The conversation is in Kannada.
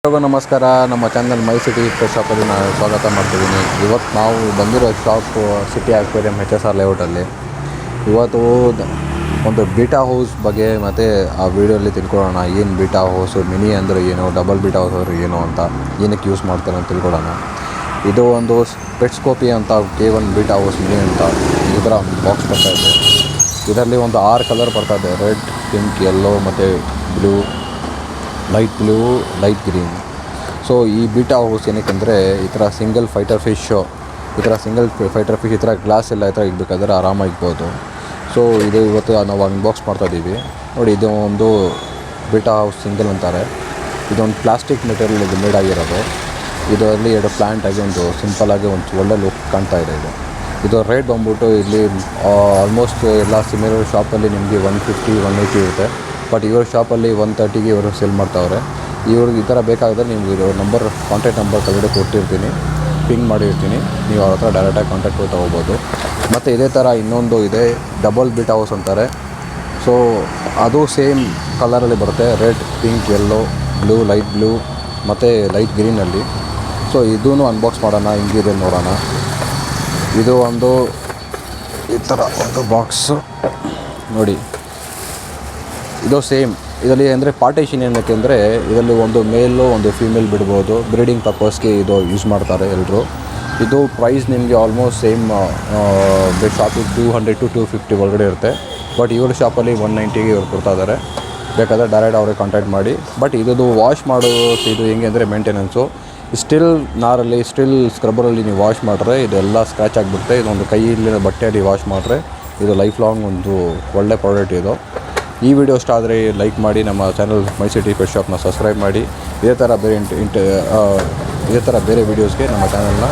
ಎಲ್ಲರಿಗೂ ನಮಸ್ಕಾರ. ನಮ್ಮ ಚಾನಲ್ ಮೈ ಸಿಟಿ ಪೆಟ್ ಶಾಪಲ್ಲಿ ನಾನು ಸ್ವಾಗತ ಮಾಡ್ತಿದ್ದೀನಿ. ಇವತ್ತು ನಾವು ಬಂದಿರೋ ಶಾಪು ಸಿಟಿ ಆಕ್ವೇರಿಯಂ HSR ಲೇಔಟಲ್ಲಿ. ಇವತ್ತು ಒಂದು ಬೀಟಾ ಹೌಸ್ ಬಗ್ಗೆ ಮತ್ತು ಆ ವಿಡಿಯೋಲಿ ತಿಳ್ಕೊಳ್ಳೋಣ. ಏನು ಬೀಟಾ ಹೌಸು, ಮಿನಿ ಅಂದರೆ ಏನು, ಡಬಲ್ ಬೀಟಾ ಹೌಸ್ ಅಂದರೆ ಏನು ಅಂತ, ಏನಕ್ಕೆ ಯೂಸ್ ಮಾಡ್ತಾರೆ ಅಂತ ತಿಳ್ಕೊಳ್ಳೋಣ. ಇದು ಒಂದು ಪೆಟ್ಸ್ಕೋಪಿ ಅಂತ K1 ಬೀಟಾ ಹೌಸ್ ಮಿನಿ ಅಂತ ಈ ಥರ ಬಾಕ್ಸ್ ಬರ್ತಾಯಿದೆ. ಇದರಲ್ಲಿ ಒಂದು 6 ಕಲರ್ ಬರ್ತಾಯಿದೆ: ರೆಡ್, ಪಿಂಕ್, ಯೆಲ್ಲೋ ಮತ್ತು blue, light blue, light green. So ಈ ಬೀಟಾ ಹೌಸ್ ಏನಕ್ಕೆ ಅಂದರೆ ಈ ಥರ ಸಿಂಗಲ್ ಫೈಟರ್ ಫಿಶ್ ಈ ಥರ ಗ್ಲಾಸ್ ಎಲ್ಲ ಈ ಥರ ಇಡಬೇಕಾದ್ರೆ ಆರಾಮಾಗಿ ಇಗ್ಬೋದು. ಸೊ ಇದು ಇವತ್ತು ನಾವು ಅನ್ಬಾಕ್ಸ್ ಮಾಡ್ತಾಯಿದ್ದೀವಿ. ನೋಡಿ, ಇದು ಒಂದು ಬೀಟಾ ಹೌಸ್ ಸಿಂಗಲ್ ಅಂತಾರೆ. ಇದೊಂದು ಪ್ಲಾಸ್ಟಿಕ್ ಮೆಟೀರಿಯಲ್ ಇದು ಮೇಡ್ ಆಗಿರೋದು. ಇದರಲ್ಲಿ 2 ಪ್ಲ್ಯಾಂಟ್ ಆಗಿ ಒಂದು ಸಿಂಪಲ್ಲಾಗಿ ಒಂದು ಒಳ್ಳೆ ಲುಕ್ ಕಾಣ್ತಾ ಇದೆ. ಇದು ರೇಟ್ ಬಂದ್ಬಿಟ್ಟು ಇಲ್ಲಿ ಆಲ್ಮೋಸ್ಟ್ ಎಲ್ಲ ಸಿಮಿಲರ್ ಶಾಪಲ್ಲಿ ನಿಮಗೆ 150, 180 ಇರುತ್ತೆ. ಬಟ್ ಇವ್ರ ಶಾಪಲ್ಲಿ 130ಗೆ ಇವರು ಸೇಲ್ ಮಾಡ್ತಾವ್ರೆ. ಇವ್ರಿಗೆ ಈ ಥರ ಬೇಕಾದರೆ ನಿಮ್ಗೆ ಇದು ಕಾಂಟ್ಯಾಕ್ಟ್ ನಂಬರ್ ಕೆಳಗಡೆ ಕೊಟ್ಟಿರ್ತೀನಿ, ಪಿಂಗ್ ಮಾಡಿರ್ತೀನಿ. ನೀವು ಅವ್ರ ಹತ್ರ ಡೈರೆಕ್ಟಾಗಿ ಕಾಂಟ್ಯಾಕ್ಟ್ ಮಾಡಿ ತೊಗೋಬೋದು. ಮತ್ತು ಇದೇ ಥರ ಇನ್ನೊಂದು ಇದೆ, ಡಬಲ್ ಬೀಟಾ ಹೌಸ್ ಅಂತಾರೆ. ಸೊ ಅದು ಸೇಮ್ ಕಲರಲ್ಲಿ ಬರುತ್ತೆ: red, pink, yellow, blue, light blue ಮತ್ತು ಲೈಟ್ ಗ್ರೀನಲ್ಲಿ. ಸೊ ಇದೂ ಅನ್ಬಾಕ್ಸ್ ಮಾಡೋಣ, ಹಿಂಗಿದೆ ನೋಡೋಣ. ಇದು ಒಂದು ಈ ಥರ ಒಂದು ಬಾಕ್ಸು ನೋಡಿ. ಇದು ಸೇಮ್ ಇದರಲ್ಲಿ ಅಂದರೆ ಪಾರ್ಟೇಷನ್ ಏನಕ್ಕೆ ಅಂದರೆ ಇದರಲ್ಲಿ ಒಂದು ಮೇಲು ಒಂದು ಫೀಮೇಲ್ ಬಿಡ್ಬೋದು. ಬ್ರೀಡಿಂಗ್ ಪರ್ಪಸ್ಗೆ ಇದು ಯೂಸ್ ಮಾಡ್ತಾರೆ ಎಲ್ಲರೂ. ಇದು ಪ್ರೈಸ್ ನಿಮಗೆ ಆಲ್ಮೋಸ್ಟ್ ಸೇಮ್ ಶಾಪಿಗೆ 200 to 250 ಒಳಗಡೆ ಇರುತ್ತೆ. ಬಟ್ ಇವ್ರ ಶಾಪಲ್ಲಿ 190ಗೆ ಇವ್ರು ಕೊಡ್ತಾ ಇದ್ದಾರೆ. ಬೇಕಾದರೆ ಡೈರೆಕ್ಟ್ ಅವ್ರಿಗೆ ಕಾಂಟ್ಯಾಕ್ಟ್ ಮಾಡಿ. ಬಟ್ ಇದು ವಾಶ್ ಮಾಡೋದು ಇದು ಹೆಂಗೆ ಅಂದರೆ ಮೇಂಟೆನೆನ್ಸು ಸ್ಟಿಲ್ ಸ್ಕ್ರಬ್ಬರಲ್ಲಿ ನೀವು ವಾಶ್ ಮಾಡಿದ್ರೆ ಇದೆಲ್ಲ ಸ್ಕ್ರ್ಯಾಚ್ ಆಗಿಬಿಡುತ್ತೆ. ಇದೊಂದು ಕೈಯಲ್ಲಿ ಬಟ್ಟೆಯಲ್ಲಿ ವಾಶ್ ಮಾಡಿದ್ರೆ ಇದು ಲೈಫ್ ಲಾಂಗ್ ಒಂದು ಒಳ್ಳೆ ಪ್ರಾಡಕ್ಟ್ ಇದು. ಈ ವಿಡಿಯೋ ಇಷ್ಟ ಆದರೆ ಲೈಕ್ ಮಾಡಿ, ನಮ್ಮ ಚಾನಲ್ ಮೈ ಸಿಟಿ ಪೆಟ್ ಶಾಪ್ನ ಸಬ್ಸ್ಕ್ರೈಬ್ ಮಾಡಿ. ಇದೇ ಥರ ಬೇರೆ ವೀಡಿಯೋಸ್ಗೆ ನಮ್ಮ ಚಾನಲ್ನ